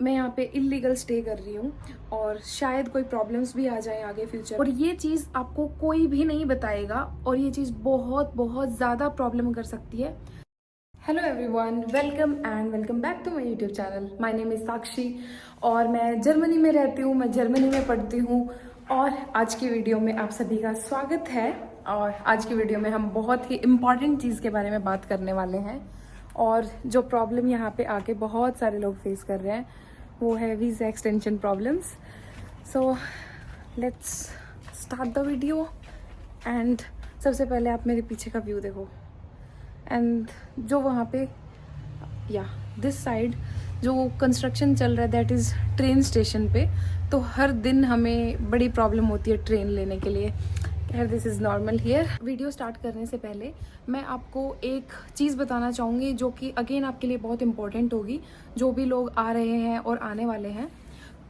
मैं यहाँ पे इलीगल स्टे कर रही हूँ और शायद कोई प्रॉब्लम्स भी आ जाए आगे फ्यूचर, और ये चीज़ आपको कोई भी नहीं बताएगा और ये चीज़ बहुत बहुत ज़्यादा प्रॉब्लम कर सकती है। Hello everyone, welcome back to my YouTube channel. My name is Sakshi और मैं जर्मनी में रहती हूँ, मैं जर्मनी में पढ़ती हूँ। और आज की वीडियो में आप सभी का स्वागत है। और आज की वीडियो में हम बहुत ही इम्पॉर्टेंट चीज़ के बारे में बात करने वाले हैं, और जो प्रॉब्लम यहाँ पे आके बहुत सारे लोग फेस कर रहे हैं वो है visa extension problems. So let's start the video. And सबसे पहले आप मेरे पीछे का व्यू देखो, एंड जो वहाँ पे दिस साइड जो कंस्ट्रक्शन चल रहा है दैट इज़ ट्रेन स्टेशन पे। तो हर दिन हमें बड़ी प्रॉब्लम होती है ट्रेन लेने के लिए। खैर this is normal here. Video start करने से पहले मैं आपको एक चीज़ बताना चाहूँगी जो कि अगेन आपके लिए बहुत इंपॉर्टेंट होगी, जो भी लोग आ रहे हैं और आने वाले हैं।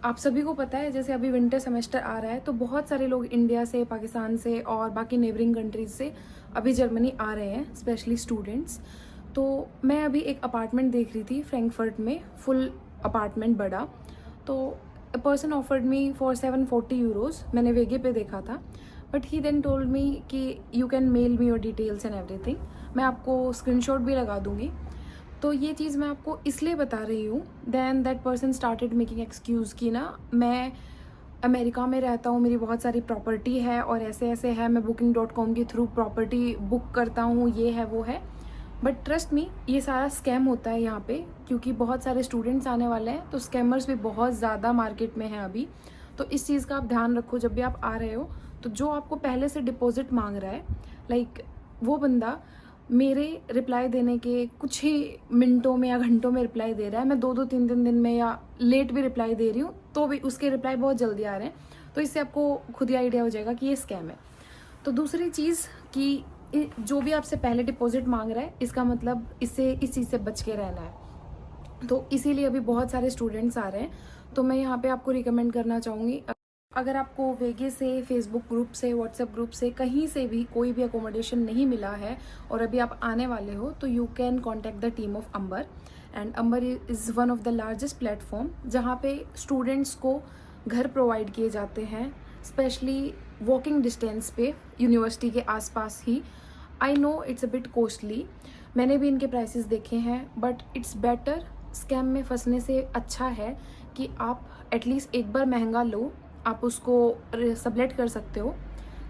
आप सभी को पता है जैसे अभी विंटर सेमेस्टर आ रहा है तो बहुत सारे लोग इंडिया से, पाकिस्तान से और बाकी नेबरिंग कंट्रीज से अभी जर्मनी आ रहे हैं, स्पेशली स्टूडेंट्स। तो मैं अभी एक अपार्टमेंट देख रही थी फ्रैंकफर्ट में, फुल अपार्टमेंट बड़ा। तो a person offered me for 740 euros. मैंने वेगे पे देखा था, but he then told me कि you can mail me your details and everything. मैं आपको स्क्रीनशॉट भी लगा दूंगी। तो ये चीज़ मैं आपको इसलिए बता रही हूँ, then that person started making excuse कि ना मैं अमेरिका में रहता हूँ, मेरी बहुत सारी प्रॉपर्टी है और ऐसे ऐसे है, मैं booking.com के थ्रू प्रॉपर्टी बुक करता हूँ, ये है वो है। बट ट्रस्ट मी, ये सारा स्कैम होता है यहाँ पे, क्योंकि बहुत सारे स्टूडेंट्स आने वाले हैं तो स्कैमर्स भी बहुत ज़्यादा मार्केट में हैं अभी। तो इस चीज़ का आप ध्यान रखो जब भी आप आ रहे हो। तो जो आपको पहले से डिपॉजिट मांग रहा है, लाइक वो बंदा मेरे रिप्लाई देने के कुछ ही मिनटों में या घंटों में रिप्लाई दे रहा है। मैं 2-3 दिन में या लेट भी रिप्लाई दे रही हूँ तो भी उसके रिप्लाई बहुत जल्दी आ रहे हैं। तो इससे आपको खुद ही आइडिया हो जाएगा कि ये स्कैम है। तो दूसरी चीज़ कि जो भी आपसे पहले डिपॉजिट मांग रहा है, इसका मतलब इस चीज़ से बच के रहना है। तो इसीलिए अभी बहुत सारे स्टूडेंट्स आ रहे हैं। तो मैं यहाँ पे आपको रिकमेंड करना चाहूँगी, अगर आपको वेगे से, फेसबुक ग्रुप से, व्हाट्सएप ग्रुप से, कहीं से भी कोई भी अकोमोडेशन नहीं मिला है और अभी आप आने वाले हो, तो you can contact the team of Amber. And Amber is one of the largest platform जहाँ पे स्टूडेंट्स को घर प्रोवाइड किए जाते हैं, स्पेशली वॉकिंग डिस्टेंस पे, यूनिवर्सिटी के आसपास ही। I know it's a bit costly, मैंने भी इनके प्राइसेस देखे हैं, बट इट्स बेटर स्कैम में फंसने से अच्छा है कि आप एटलीस्ट एक बार महंगा लो, आप उसको सबलेट कर सकते हो।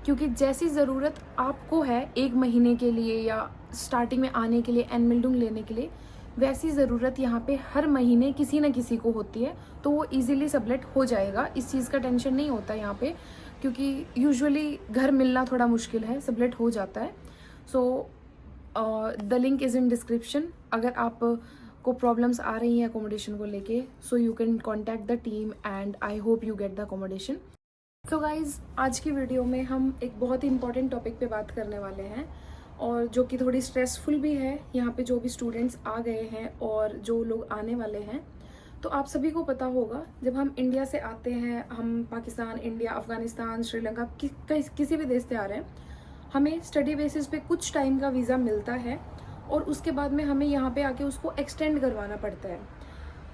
क्योंकि जैसी ज़रूरत आपको है एक महीने के लिए या स्टार्टिंग में आने के लिए एनमिल्डुंग लेने के लिए, वैसी ज़रूरत यहाँ पे हर महीने किसी न किसी को होती है। तो वो इजीली सबलेट हो जाएगा, इस चीज़ का टेंशन नहीं होता यहाँ पे, क्योंकि यूजुअली घर मिलना थोड़ा मुश्किल है, सबलेट हो जाता है। So the link is in description. अगर आप को प्रॉब्लम्स आ रही हैं अकोमोडेशन को लेके, सो you can contact the team and I hope you get the accommodation. So guys, आज की वीडियो में हम एक बहुत ही इंपॉर्टेंट टॉपिक पे बात करने वाले हैं, और जो कि थोड़ी स्ट्रेसफुल भी है। यहाँ पे जो भी स्टूडेंट्स आ गए हैं और जो लोग आने वाले हैं, तो आप सभी को पता होगा जब हम इंडिया से आते हैं, हम पाकिस्तान, इंडिया, अफगानिस्तान, श्रीलंका, किसी भी देश से आ रहे हैं, हमें स्टडी बेसिस पे कुछ टाइम का वीज़ा मिलता है और उसके बाद में हमें यहाँ पे आके उसको एक्सटेंड करवाना पड़ता है।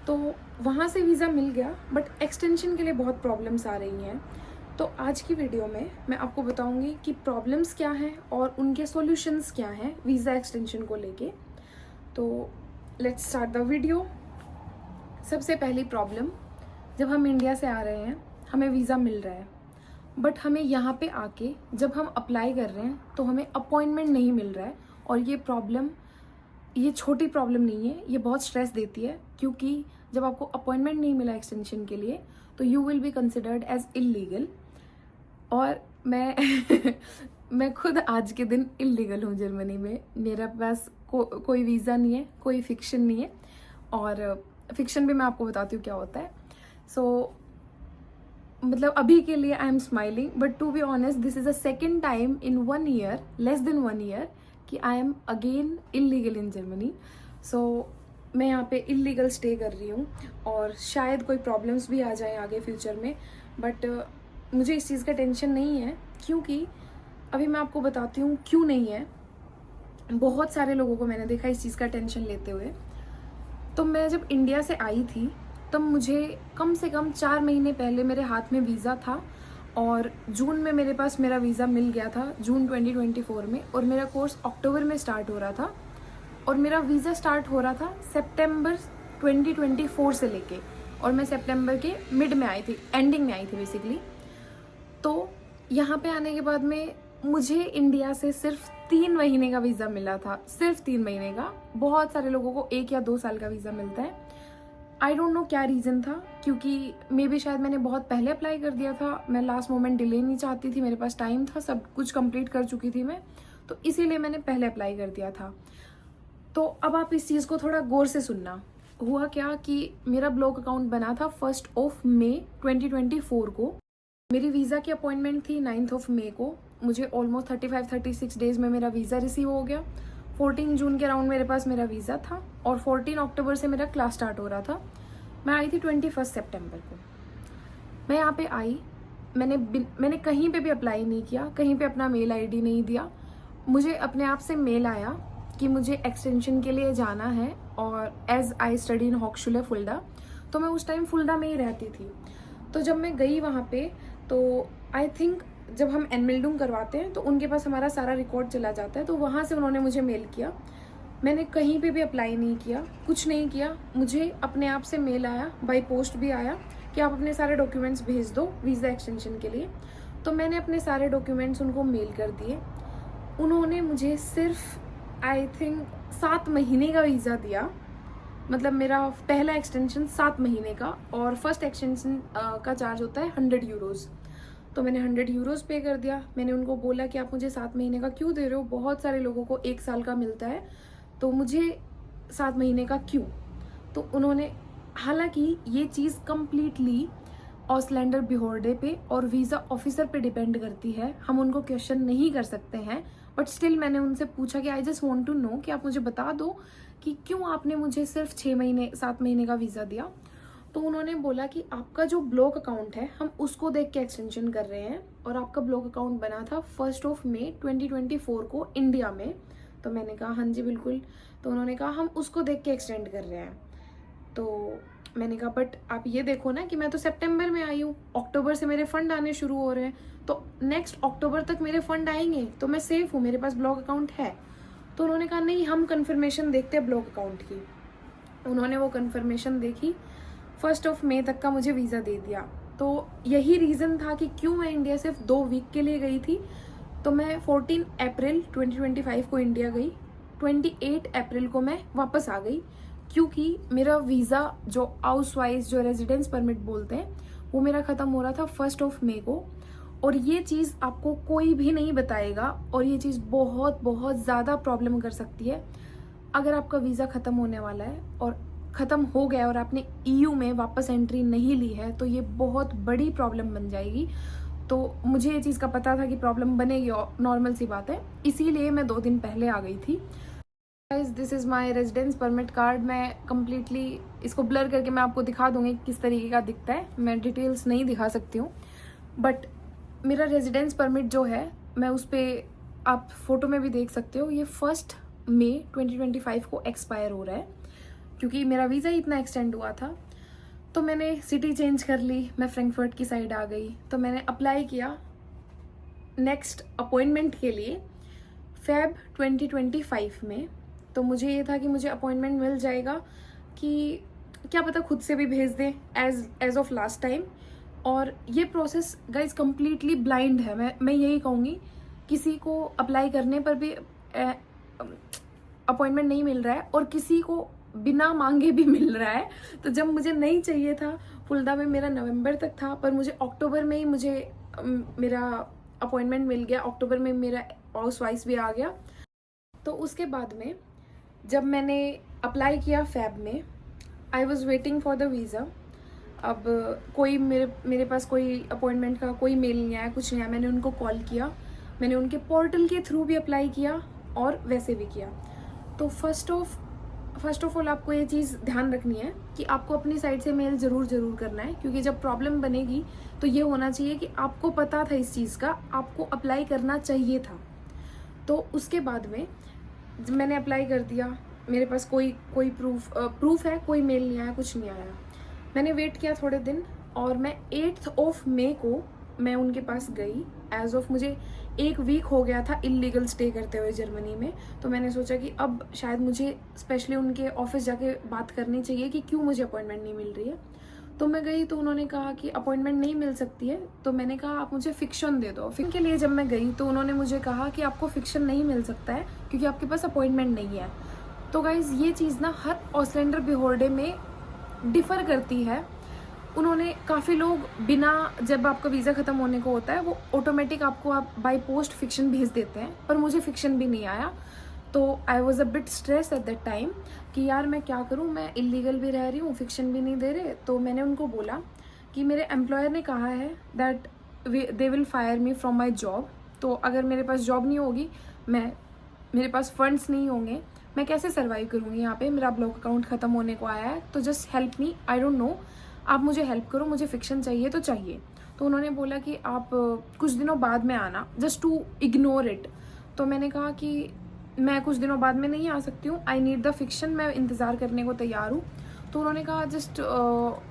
तो वहाँ से वीज़ा मिल गया, बट एक्सटेंशन के लिए बहुत प्रॉब्लम्स आ रही हैं। तो आज की वीडियो में मैं आपको बताऊंगी कि प्रॉब्लम्स क्या हैं और उनके सॉल्यूशंस क्या हैं वीज़ा एक्सटेंशन को लेके। तो लेट्स स्टार्ट द वीडियो। सबसे पहली प्रॉब्लम, जब हम इंडिया से आ रहे हैं, हमें वीज़ा मिल रहा है, बट हमें यहाँ पे आके जब हम अप्लाई कर रहे हैं तो हमें अपॉइंटमेंट नहीं मिल रहा है। और ये प्रॉब्लम, ये छोटी प्रॉब्लम नहीं है, ये बहुत स्ट्रेस देती है, क्योंकि जब आपको अपॉइंटमेंट नहीं मिला एक्सटेंशन के लिए तो you will be considered as illegal. और मैं मैं खुद आज के दिन इलीगल हूँ जर्मनी में। मेरा पास कोई वीज़ा नहीं है, कोई फिक्शन नहीं है, और फिक्शन भी मैं आपको बताती हूँ क्या होता है। सो मतलब अभी के लिए I am smiling, but to be honest this is a second time in 1 year, less than 1 year, कि I am again illegal in Germany. So मैं यहाँ पे इलीगल स्टे कर रही हूँ और शायद कोई प्रॉब्लम्स भी आ जाए आगे फ्यूचर में, बट मुझे इस चीज़ का टेंशन नहीं है, क्योंकि अभी मैं आपको बताती हूँ क्यों नहीं है। बहुत सारे लोगों को मैंने देखा इस चीज़ का टेंशन लेते हुए। तो मैं जब इंडिया से आई थी तब मुझे कम से कम 4 महीने पहले मेरे हाथ में वीज़ा था और जून में मेरे पास मेरा वीज़ा मिल गया था, जून 2024 में, और मेरा कोर्स अक्टूबर में स्टार्ट हो रहा था और मेरा वीज़ा स्टार्ट हो रहा था सितंबर 2024 से लेके, और मैं सितंबर के मिड में आई थी, एंडिंग में आई थी बेसिकली। तो यहाँ पे आने के बाद में मुझे इंडिया से सिर्फ 3 महीने का वीज़ा मिला था, सिर्फ 3 महीने का। बहुत सारे लोगों को 1 या 2 साल का वीज़ा मिलता है। आई डोंट नो क्या रीज़न था, क्योंकि मे बी शायद मैंने बहुत पहले अप्लाई कर दिया था। मैं लास्ट मोमेंट डिले नहीं चाहती थी, मेरे पास टाइम था, सब कुछ कंप्लीट कर चुकी थी मैं, तो इसीलिए मैंने पहले अप्लाई कर दिया था। तो अब आप इस चीज़ को थोड़ा गौर से सुनना। हुआ क्या कि मेरा ब्लॉग अकाउंट बना था 1 मई 2024 को। मेरी वीज़ा की अपॉइंटमेंट थी 9 मई को। मुझे ऑलमोस्ट 35-36 डेज़ में मेरा वीज़ा रिसीव हो गया। 14 जून के अराउंड मेरे पास मेरा वीज़ा था और 14 अक्टूबर से मेरा क्लास स्टार्ट हो रहा था। मैं आई थी 21 सितंबर को। मैं यहाँ पे आई, मैंने कहीं पे भी अप्लाई नहीं किया, कहीं पे अपना मेल आईडी नहीं दिया। मुझे अपने आप से मेल आया कि मुझे एक्सटेंशन के लिए जाना है, और एज आई स्टडी इन हॉक्सुलर फुल्डा, तो मैं उस टाइम फुल्डा में ही रहती थी। तो जब मैं गई वहाँ पे, तो आई थिंक जब हम एनमेल्डुंग करवाते हैं तो उनके पास हमारा सारा रिकॉर्ड चला जाता है, तो वहाँ से उन्होंने मुझे मेल किया। मैंने कहीं पे भी अप्लाई नहीं किया, कुछ नहीं किया। मुझे अपने आप से मेल आया, बाई पोस्ट भी आया कि आप अपने सारे डॉक्यूमेंट्स भेज दो वीज़ा एक्सटेंशन के लिए। तो मैंने अपने सारे डॉक्यूमेंट्स उनको मेल कर दिए। उन्होंने मुझे सिर्फ आई थिंक 7 महीने का वीज़ा दिया। मतलब मेरा पहला एक्सटेंशन 7 महीने का, और फर्स्ट एक्सटेंशन का चार्ज होता है 100 यूरोज़। तो मैंने 100 यूरोज़ पे कर दिया। मैंने उनको बोला कि आप मुझे 7 महीने का क्यों दे रहे हो, बहुत सारे लोगों को 1 साल का मिलता है, तो मुझे 7 महीने का क्यों। तो उन्होंने, हालांकि ये चीज़ कम्प्लीटली ऑसलैंडर बिहोर्डे पे और वीज़ा ऑफिसर पे डिपेंड करती है, हम उनको क्वेश्चन नहीं कर सकते हैं, बट स्टिल मैंने उनसे पूछा कि I just want to know कि आप मुझे बता दो कि क्यों आपने मुझे सिर्फ 7 महीने का वीज़ा दिया। तो उन्होंने बोला कि आपका जो ब्लॉक अकाउंट है हम उसको देख के एक्सटेंशन कर रहे हैं, और आपका ब्लॉक अकाउंट बना था 1 मई 2024 को इंडिया में। तो मैंने कहा हाँ जी बिल्कुल। तो उन्होंने कहा हम उसको देख के एक्सटेंड कर रहे हैं। तो मैंने कहा बट आप ये देखो ना कि मैं तो सितंबर में आई हूँ, अक्टूबर से मेरे फंड आने शुरू हो रहे हैं, तो नेक्स्ट अक्टूबर तक मेरे फंड आएंगे, तो मैं सेफ हूँ, मेरे पास ब्लॉक अकाउंट है। तो उन्होंने कहा नहीं, हम कन्फर्मेशन देखते हैं ब्लॉक अकाउंट की। उन्होंने वो कन्फर्मेशन देखी, 1 मई तक का मुझे वीज़ा दे दिया। तो यही रीज़न था कि क्यों मैं इंडिया सिर्फ 2 वीक के लिए गई थी। तो मैं 14 अप्रैल 2025 को इंडिया गई, 28 अप्रैल को मैं वापस आ गई, क्योंकि मेरा वीज़ा जो हाउस वाइज जो रेजिडेंस परमिट बोलते हैं वो मेरा ख़त्म हो रहा था 1 मई को। और ये चीज़ आपको कोई भी नहीं बताएगा, और ये चीज़ बहुत बहुत ज़्यादा प्रॉब्लम कर सकती है। अगर आपका वीज़ा ख़त्म होने वाला है और ख़त्म हो गया और आपने EU में वापस एंट्री नहीं ली है, तो ये बहुत बड़ी प्रॉब्लम बन जाएगी। तो मुझे ये चीज़ का पता था कि प्रॉब्लम बनेगी, नॉर्मल सी बात है, इसीलिए मैं 2 दिन पहले आ गई थी। This is my residence permit card. मैं कम्प्लीटली इसको ब्लर करके मैं आपको दिखा दूंगी किस तरीके का दिखता है, मैं डिटेल्स नहीं दिखा सकती हूँ, बट मेरा रेजिडेंस परमिट जो है, मैं उस पर, आप फोटो में भी देख सकते हो, ये 1 मई 2025 को एक्सपायर हो रहा है, क्योंकि मेरा वीज़ा ही इतना एक्सटेंड हुआ था। तो मैंने सिटी चेंज कर ली, मैं फ्रैंकफर्ट की साइड आ गई। तो मैंने अप्लाई किया नेक्स्ट अपॉइंटमेंट के लिए फेब 2025 में। तो मुझे ये था कि मुझे अपॉइंटमेंट मिल जाएगा, कि क्या पता खुद से भी भेज दें एज ऑफ लास्ट टाइम। और ये प्रोसेस गाइज कम्प्लीटली ब्लाइंड है, मैं यही कहूँगी। किसी को अप्लाई करने पर भी अपॉइंटमेंट नहीं मिल रहा है, और किसी को बिना मांगे भी मिल रहा है। तो जब मुझे नहीं चाहिए था, फुल्डा में मेरा नवंबर तक था, पर मुझे अक्टूबर में ही मेरा अपॉइंटमेंट मिल गया, अक्टूबर में मेरा हाउस वाइस भी आ गया। तो उसके बाद में जब मैंने अप्लाई किया फेब में, I was waiting for the visa. अब कोई मेरे पास कोई अपॉइंटमेंट का कोई मेल नहीं आया, कुछ नहीं आया। मैंने उनको कॉल किया, मैंने उनके पोर्टल के थ्रू भी अप्लाई किया और वैसे भी किया। तो फर्स्ट ऑफ ऑल आपको ये चीज़ ध्यान रखनी है कि आपको अपनी साइड से मेल ज़रूर करना है, क्योंकि जब प्रॉब्लम बनेगी तो ये होना चाहिए कि आपको पता था इस चीज़ का, आपको अप्लाई करना चाहिए था। तो उसके बाद में मैंने अप्लाई कर दिया, मेरे पास कोई प्रूफ है, कोई मेल नहीं आया, कुछ नहीं आया। मैंने वेट किया थोड़े दिन और मैं 8th ऑफ मई को मैं उनके पास गई। एज ऑफ मुझे 1 वीक हो गया था इलीगल स्टे करते हुए जर्मनी में। तो मैंने सोचा कि अब शायद मुझे स्पेशली उनके ऑफिस जाके बात करनी चाहिए कि क्यों मुझे अपॉइंटमेंट नहीं मिल रही है। तो मैं गई तो उन्होंने कहा कि अपॉइंटमेंट नहीं मिल सकती है। तो मैंने कहा आप मुझे फिक्शन दे दो। फिक्शन के लिए जब मैं गई तो उन्होंने मुझे कहा कि आपको फिक्शन नहीं मिल सकता है क्योंकि आपके पास अपॉइंटमेंट नहीं है। तो गाइज़ ये चीज़ ना हर ऑसलैंडर बिहोर्डे में डिफ़र करती है। उन्होंने काफ़ी लोग बिना, जब आपका वीज़ा ख़त्म होने को होता है वो ऑटोमेटिक आपको आप बाय पोस्ट फिक्शन भेज देते हैं, पर मुझे फिक्शन भी नहीं आया। तो I was a bit stress at that time कि यार मैं क्या करूँ, मैं इलीगल भी रह रही हूँ, फिक्शन भी नहीं दे रहे। तो मैंने उनको बोला कि मेरे एम्प्लॉयर ने कहा है that they will fire me from my job. तो अगर मेरे पास जॉब नहीं होगी, मेरे पास फंड्स नहीं होंगे, मैं कैसे सर्वाइव करूँगी यहाँ पे। मेरा ब्लॉक अकाउंट ख़त्म होने को आया है, तो just help me, I don't know, आप मुझे हेल्प करो, मुझे फिक्शन चाहिए तो चाहिए। तो उन्होंने बोला कि आप कुछ दिनों बाद में आना, जस्ट टू इग्नोर इट। तो मैंने कहा कि मैं कुछ दिनों बाद में नहीं आ सकती हूँ, आई नीड द फिक्शन, मैं इंतज़ार करने को तैयार हूँ। तो उन्होंने कहा just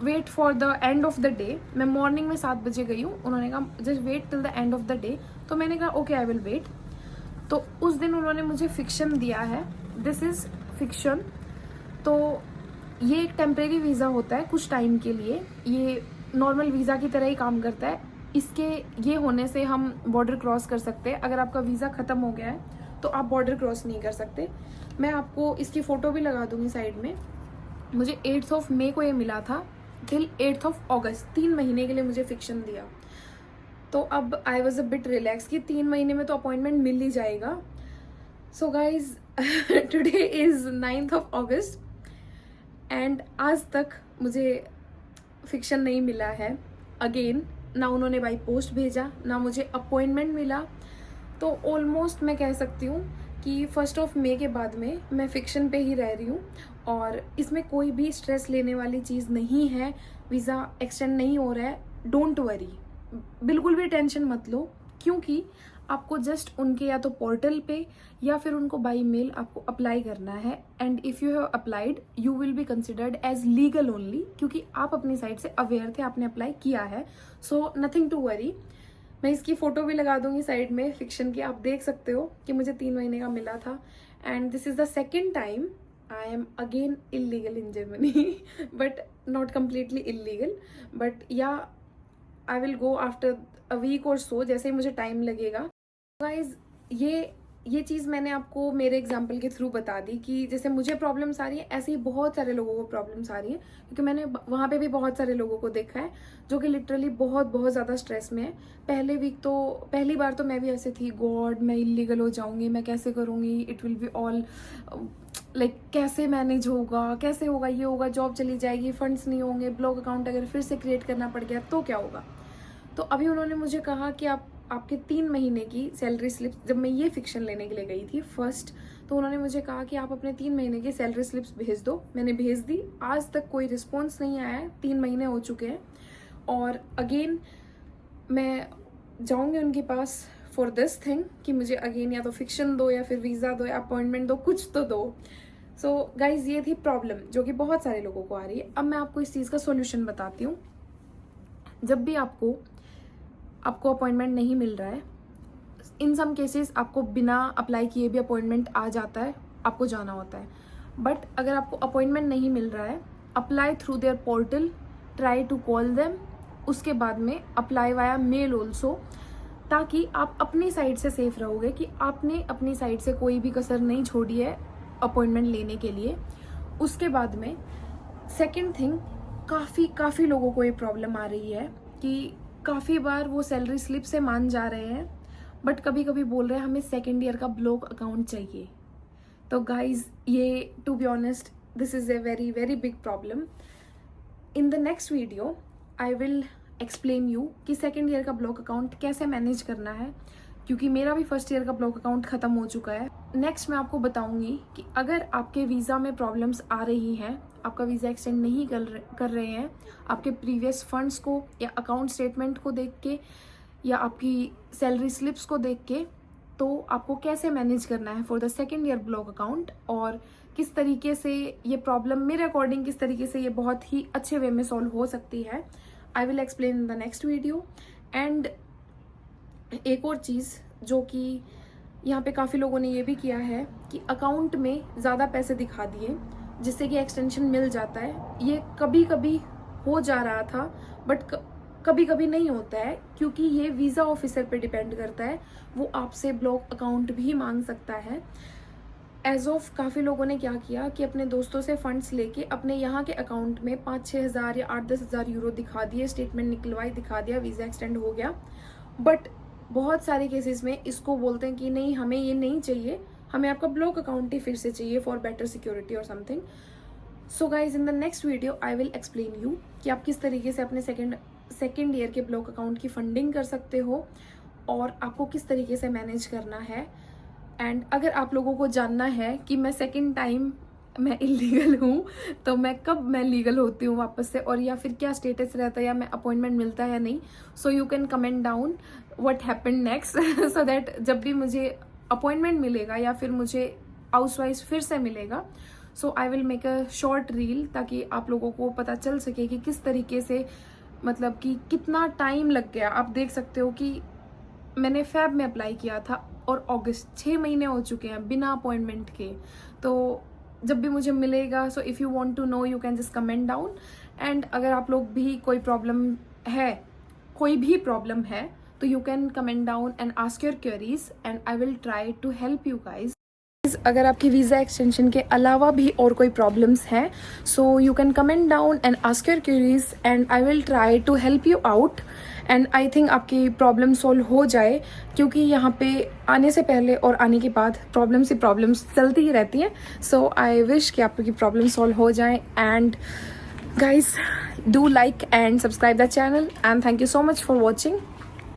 wait for the end of the day. मैं मॉर्निंग में 7 बजे गई हूँ, उन्होंने कहा just wait till the end of the day. तो मैंने कहा ओके आई विल वेट। तो उस दिन उन्होंने मुझे फिक्शन दिया है, दिस इज़ फिक्शन। तो ये एक टेम्परेरी वीज़ा होता है कुछ टाइम के लिए, ये नॉर्मल वीज़ा की तरह ही काम करता है। इसके ये होने से हम बॉर्डर क्रॉस कर सकते हैं। अगर आपका वीज़ा ख़त्म हो गया है तो आप बॉर्डर क्रॉस नहीं कर सकते। मैं आपको इसकी फ़ोटो भी लगा दूँगी साइड में। मुझे 8th ऑफ मई को ये मिला था, टिल 8th ऑफ अगस्त, 3 महीने के लिए मुझे फिक्शन दिया। तो अब I was a bit relax कि 3 महीने में तो अपॉइंटमेंट मिल ही जाएगा। So guys today is 9th of August and आज तक मुझे फिक्शन नहीं मिला है। अगेन ना उन्होंने बाई पोस्ट भेजा, ना मुझे अपॉइंटमेंट मिला। तो ऑलमोस्ट मैं कह सकती हूँ कि 1st ऑफ मई के बाद में मैं फिक्शन पे ही रह रही हूँ और इसमें कोई भी स्ट्रेस लेने वाली चीज़ नहीं है। वीज़ा एक्सटेंड नहीं हो रहा है, डोंट वरी, बिल्कुल भी टेंशन मत लो, क्योंकि आपको जस्ट उनके या तो पोर्टल पे या फिर उनको बाई मेल आपको अप्लाई करना है। And if you have applied you will be considered as legal only, क्योंकि आप अपनी साइड से अवेयर थे, आपने अप्लाई किया है। So nothing to worry. मैं इसकी फ़ोटो भी लगा दूंगी साइड में फिक्शन की, आप देख सकते हो कि मुझे 3 महीने का मिला था। And this is the second time I am again illegal in Germany but not completely illegal, but yeah I will go after a week or so, जैसे ही मुझे टाइम लगेगा। गाइज ये चीज़ मैंने आपको मेरे एग्जाम्पल के थ्रू बता दी कि जैसे मुझे प्रॉब्लम्स आ रही है ऐसे ही बहुत सारे लोगों को प्रॉब्लम्स आ रही है, क्योंकि मैंने वहाँ पे भी बहुत सारे लोगों को देखा है जो कि लिटरली बहुत बहुत ज़्यादा स्ट्रेस में है। पहली बार तो मैं भी ऐसे थी, गॉड मैं इलीगल हो जाऊँगी, मैं कैसे करूँगी, it will be all like कैसे मैनेज होगा, कैसे होगा, ये होगा, जॉब चली जाएगी, फंड्स नहीं होंगे, ब्लॉक अकाउंट अगर फिर से क्रिएट करना पड़ गया तो क्या होगा। तो अभी उन्होंने मुझे कहा कि आपके 3 महीने की सैलरी स्लिप्स, जब मैं ये फिक्शन लेने के लिए गई थी फर्स्ट, तो उन्होंने मुझे कहा कि आप अपने 3 महीने की सैलरी स्लिप्स भेज दो। मैंने भेज दी, आज तक कोई रिस्पॉन्स नहीं आया है, 3 महीने हो चुके हैं। और अगेन मैं जाऊंगी उनके पास फॉर दिस थिंग कि मुझे अगेन या तो फिक्शन दो या फिर वीज़ा दो या अपॉइंटमेंट दो, कुछ तो दो। सो गाइज ये थी प्रॉब्लम जो कि बहुत सारे लोगों को आ रही है। अब मैं आपको इस चीज़ का सोल्यूशन बताती हूँ। जब भी आपको अपॉइंटमेंट नहीं मिल रहा है, इन सम केसेस आपको बिना अप्लाई किए भी अपॉइंटमेंट आ जाता है, आपको जाना होता है। बट अगर आपको अपॉइंटमेंट नहीं मिल रहा है, apply through their portal, try to call them, उसके बाद में अप्लाई वाया मेल ऑल्सो, ताकि आप अपनी साइड से सेफ रहोगे कि आपने अपनी साइड से कोई भी कसर नहीं छोड़ी है अपॉइंटमेंट लेने के लिए। उसके बाद में सेकेंड थिंग, काफ़ी लोगों को ये प्रॉब्लम आ रही है कि काफ़ी बार वो सैलरी स्लिप से मान जा रहे हैं, बट कभी कभी बोल रहे हैं हमें 2nd ईयर का ब्लॉक अकाउंट चाहिए। तो गाइज ये to be honest this is a very very big problem. In the next video I will explain you कि 2nd ईयर का ब्लॉक अकाउंट कैसे मैनेज करना है, क्योंकि मेरा भी 1st ईयर का ब्लॉक अकाउंट ख़त्म हो चुका है। नेक्स्ट मैं आपको बताऊंगी कि अगर आपके वीज़ा में प्रॉब्लम्स आ रही हैं, आपका वीज़ा एक्सटेंड नहीं कर रहे हैं, आपके प्रीवियस फंड्स को या अकाउंट स्टेटमेंट को देख के या आपकी सैलरी स्लिप्स को देख के, तो आपको कैसे मैनेज करना है for the 2nd year block account, और किस तरीके से ये प्रॉब्लम मेरे अकॉर्डिंग किस तरीके से ये बहुत ही अच्छे वे में सॉल्व हो सकती है, आई will explain in the next video. And एक और चीज़ जो कि यहाँ पे काफ़ी लोगों ने ये भी किया है कि अकाउंट में ज़्यादा पैसे दिखा दिए जिससे कि एक्सटेंशन मिल जाता है। ये कभी कभी हो जा रहा था बट कभी कभी नहीं होता है, क्योंकि ये वीज़ा ऑफिसर पे डिपेंड करता है, वो आपसे ब्लॉक अकाउंट भी मांग सकता है। एज ऑफ काफ़ी लोगों ने क्या किया कि अपने दोस्तों से फंड्स लेके अपने यहाँ के अकाउंट में 5-6 हज़ार या 8-10 हज़ार यूरो दिखा दिए, स्टेटमेंट निकलवाई, दिखा दिया, वीज़ा एक्सटेंड हो गया। बट बहुत सारे केसेस में इसको बोलते हैं कि नहीं, हमें ये नहीं चाहिए, हमें आपका ब्लॉक अकाउंट ही फिर से चाहिए फॉर बेटर सिक्योरिटी और something. So guys, in the next video I will explain you कि आप किस तरीके से अपने सेकेंड ईयर के ब्लॉक अकाउंट की फंडिंग कर सकते हो और आपको किस तरीके से मैनेज करना है। एंड अगर आप लोगों को जानना है कि मैं सेकेंड टाइम मैं इलीगल हूँ तो मैं लीगल होती हूँ वापस से, और या फिर क्या स्टेटस रहता है या मैं अपॉइंटमेंट मिलता है या नहीं, सो you can comment down what happened next so that जब भी मुझे अपॉइंटमेंट मिलेगा या फिर मुझे हाउसवाइज फिर से मिलेगा, so I will make a short reel ताकि आप लोगों को पता चल सके कि किस तरीके से, मतलब कि कितना टाइम लग गया। आप देख सकते हो कि मैंने फेब में अप्लाई किया था और अगस्त 6 महीने हो चुके हैं बिना अपॉइंटमेंट के। तो जब भी मुझे मिलेगा, so if you want to know you can just comment down. And अगर आप लोग भी कोई भी प्रॉब्लम है तो you can comment down and ask your queries and I will try to help you guys. अगर आपकी वीज़ा एक्सटेंशन के अलावा भी और कोई प्रॉब्लम्स हैं, so you can comment down and ask your queries and I will try to help you out. And I think आपकी problem solve हो जाए, क्योंकि यहाँ पे आने से पहले और आने के बाद प्रॉब्लम्स चलती ही रहती हैं। सो आई विश कि आपकी प्रॉब्लम सॉल्व हो जाए। And guys, do like and subscribe the channel and thank you so much for watching.